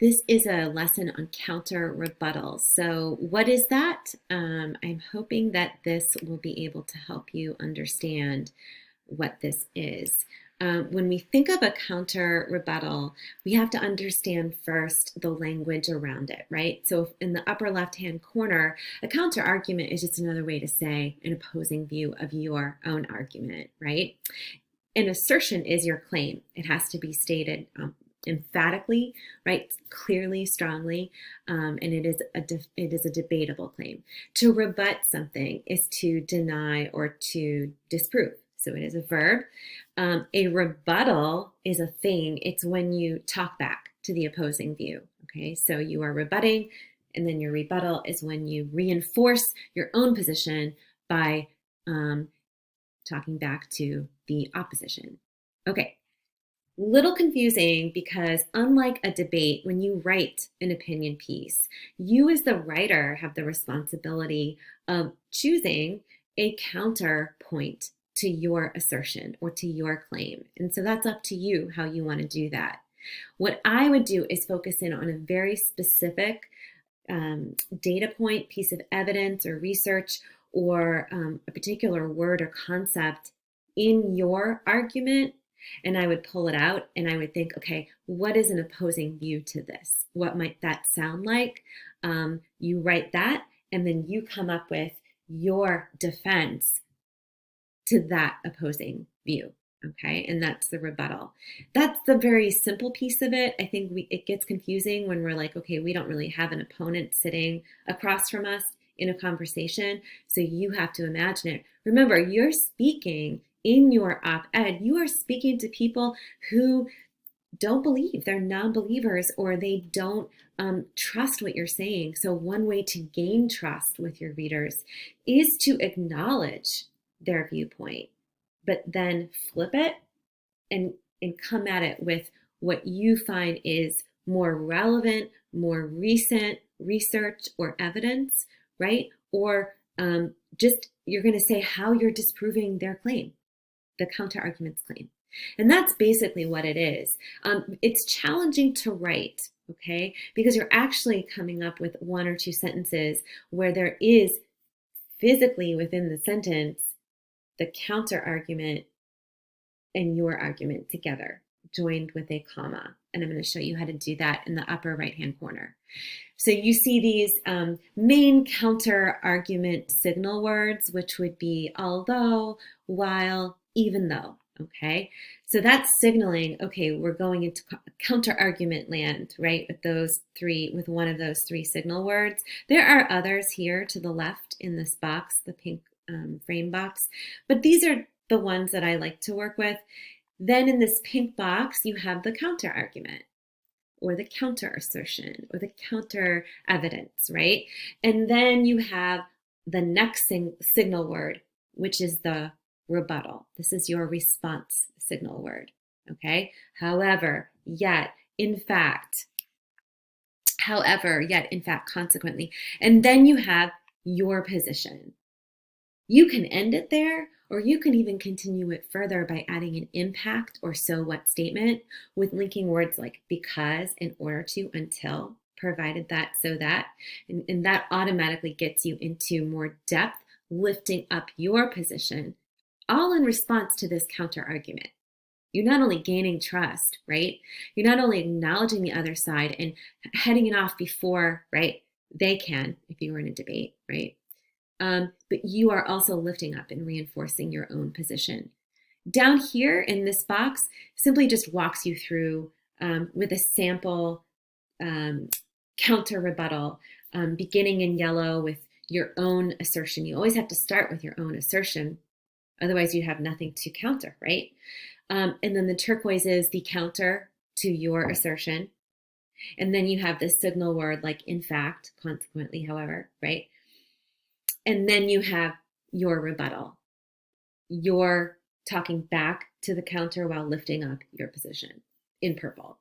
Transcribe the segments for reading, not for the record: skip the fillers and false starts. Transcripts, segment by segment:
This is a lesson on counter rebuttal. So, what is that? I'm hoping that this will be able to help you understand what this is. When we think of a counter rebuttal, we have to understand first the language around it, right? So, in the upper left hand corner, a counter argument is just another way to say an opposing view of your own argument, right? An assertion is your claim. It has to be stated emphatically, right, clearly, strongly, and it is a debatable claim. To rebut something is to deny or to disprove. So it is a verb. A rebuttal is a thing. It's when you talk back to the opposing view. Okay, so you are rebutting, and then your rebuttal is when you reinforce your own position by talking back to the opposition. Okay, little confusing because unlike a debate, when you write an opinion piece, you as the writer have the responsibility of choosing a counterpoint to your assertion or to your claim. And so that's up to you how you want to do that. What I would do is focus in on a very specific data point, piece of evidence or research, or a particular word or concept in your argument, and I would pull it out and I would think, okay, what is an opposing view to this? What might that sound like? You write that, and then you come up with your defense to that opposing view. Okay, and that's the rebuttal. That's the very simple piece of it. I think it gets confusing when we're like, okay, we don't really have an opponent sitting across from us in a conversation, so you have to imagine it. Remember, you're speaking in your op-ed, you are speaking to people who don't believe, they're non-believers, or they don't trust what you're saying. So one way to gain trust with your readers is to acknowledge their viewpoint, but then flip it and come at it with what you find is more relevant, more recent research or evidence, right? Or just you're going to say how you're disproving their claim, the counter argument's claim. And that's basically what it is. It's challenging to write, okay, because you're actually coming up with one or two sentences where there is physically within the sentence the counter argument and your argument together, joined with a comma. And I'm going to show you how to do that in the upper right-hand corner. So you see these main counter argument signal words, which would be although, while, even though. Okay, so that's signaling, okay, we're going into counter argument land, right? With one of those three signal words. There are others here to the left in this box, the pink frame box, but these are the ones that I like to work with. Then in this pink box, you have the counter argument or the counter assertion or the counter evidence, right? And then you have the next signal word, which is the rebuttal. This is your response signal word, okay? However, yet, in fact, consequently. And then you have your position. You can end it there, or you can even continue it further by adding an impact or so what statement with linking words like because, in order to, until, provided that, so that, and that automatically gets you into more depth, lifting up your position, all in response to this counter argument. You're not only gaining trust, right? You're not only acknowledging the other side and heading it off before, right, they can, if you were in a debate, right? But you are also lifting up and reinforcing your own position. Down here in this box simply just walks you through with a sample counter rebuttal, beginning in yellow with your own assertion. You always have to start with your own assertion. Otherwise, you have nothing to counter, right? And then the turquoise is the counter to your assertion. And then you have this signal word like in fact, consequently, however, right? And then you have your rebuttal. You're talking back to the counter while lifting up your position in purple.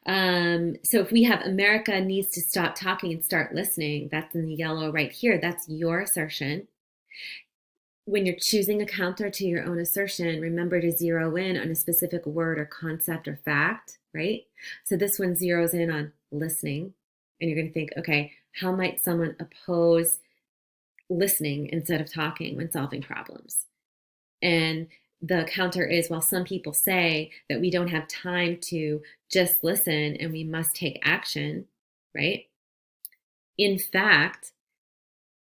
So if we have America needs to stop talking and start listening, that's in the yellow right here. That's your assertion. when you're choosing a counter to your own assertion, remember to zero in on a specific word or concept or fact, right? So this one zeroes in on listening, and you're going to think, okay, how might someone oppose listening instead of talking when solving problems? And the counter is, well, some people say that we don't have time to just listen and we must take action, right? In fact,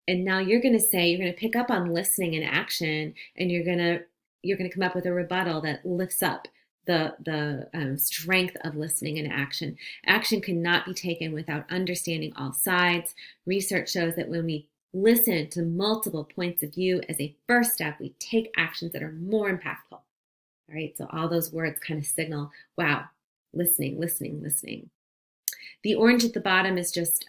and now you're going to say, you're going to pick up on listening and action, and you're going to come up with a rebuttal that lifts up the strength of listening and action. Action cannot be taken without understanding all sides. Research shows that when we listen to multiple points of view as a first step, we take actions that are more impactful. All right, so all those words kind of signal, wow, listening, listening, listening. The orange at the bottom is just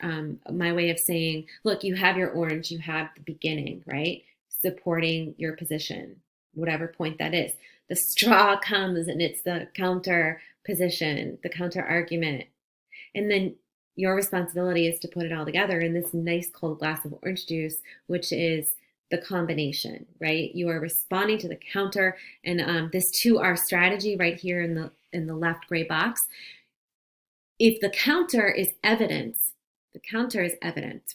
my way of saying, look, you have your orange, you have the beginning, right? Supporting your position, whatever point that is. The straw comes and it's the counter position, the counter argument. And then your responsibility is to put it all together in this nice cold glass of orange juice, which is the combination, right? You are responding to the counter, and this 2R strategy right here in the left gray box. If the counter is evidence,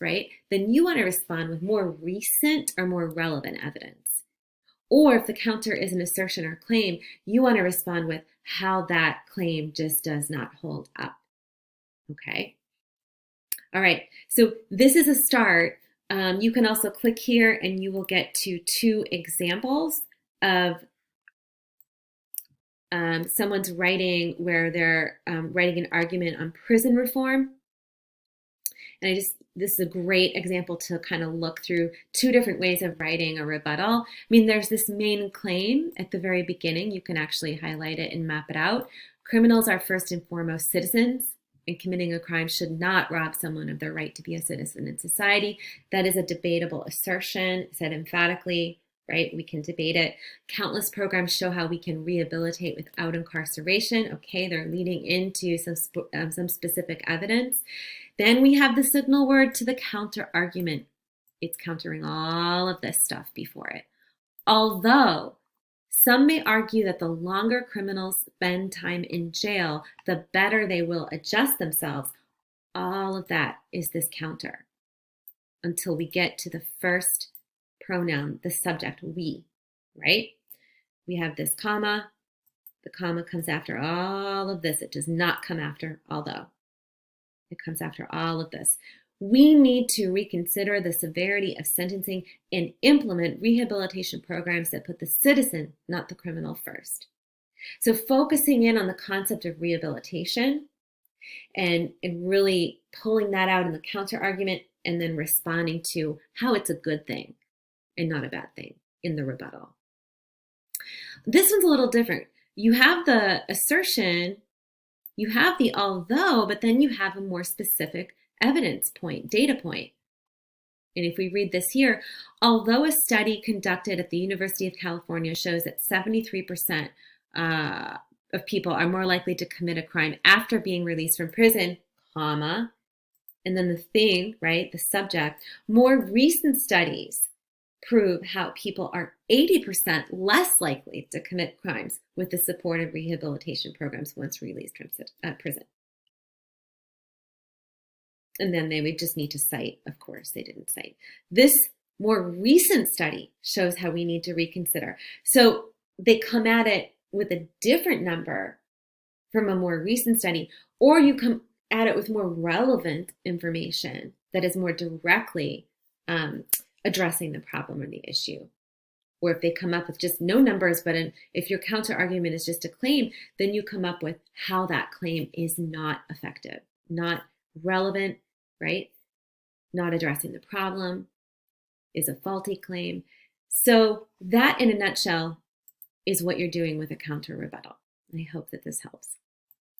right? Then you want to respond with more recent or more relevant evidence. Or if the counter is an assertion or claim, you want to respond with how that claim just does not hold up. Okay. All right. So this is a start. You can also click here and you will get to 2 examples of someone's writing where they're writing an argument on prison reform. And this is a great example to kind of look through 2 different ways of writing a rebuttal. I mean, there's this main claim at the very beginning. You can actually highlight it and map it out. Criminals are first and foremost citizens, and committing a crime should not rob someone of their right to be a citizen in society. That is a debatable assertion, said emphatically, right? We can debate it. Countless programs show how we can rehabilitate without incarceration. Okay, they're leading into some specific evidence. Then we have the signal word to the counter argument. It's countering all of this stuff before it. Although some may argue that the longer criminals spend time in jail, the better they will adjust themselves. All of that is this counter until we get to the first pronoun, the subject, we, right? We have this comma. The comma comes after all of this. It does not come after although. It comes after all of this. We need to reconsider the severity of sentencing and implement rehabilitation programs that put the citizen, not the criminal, first. So focusing in on the concept of rehabilitation and really pulling that out in the counter argument and then responding to how it's a good thing and not a bad thing in the rebuttal. This one's a little different. You have the assertion, you have the although, but then you have a more specific evidence point, data point. And if we read this here, although a study conducted at the University of California shows that 73% of people are more likely to commit a crime after being released from prison, comma, and then the thing, right, the subject, more recent studies prove how people are 80% less likely to commit crimes with the support of rehabilitation programs once released from prison. And then they would just need to cite, of course, they didn't cite. This more recent study shows how we need to reconsider. So they come at it with a different number from a more recent study, or you come at it with more relevant information that is more directly addressing the problem or the issue. Or if they come up with just no numbers, but if your counter argument is just a claim, then you come up with how that claim is not effective, not relevant, right? Not addressing the problem, is a faulty claim. So that in a nutshell is what you're doing with a counter rebuttal. I hope that this helps.